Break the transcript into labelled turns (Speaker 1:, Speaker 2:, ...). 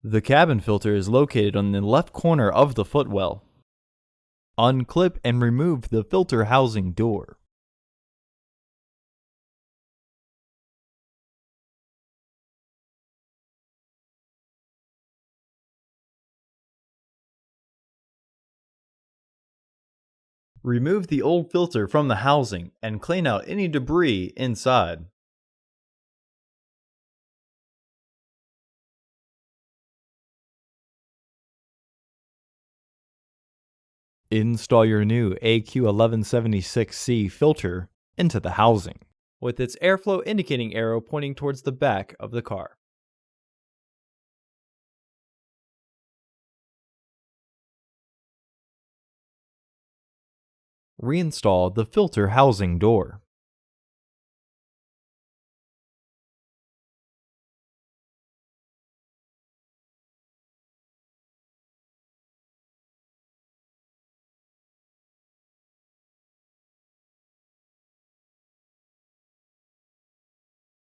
Speaker 1: The cabin filter is located on the left corner of the footwell. Unclip and remove the filter housing door. Remove the old filter from the housing and clean out any debris inside. Install your new AQ1176C filter into the housing, with its airflow indicating arrow pointing towards the back of the car. Reinstall the filter housing door.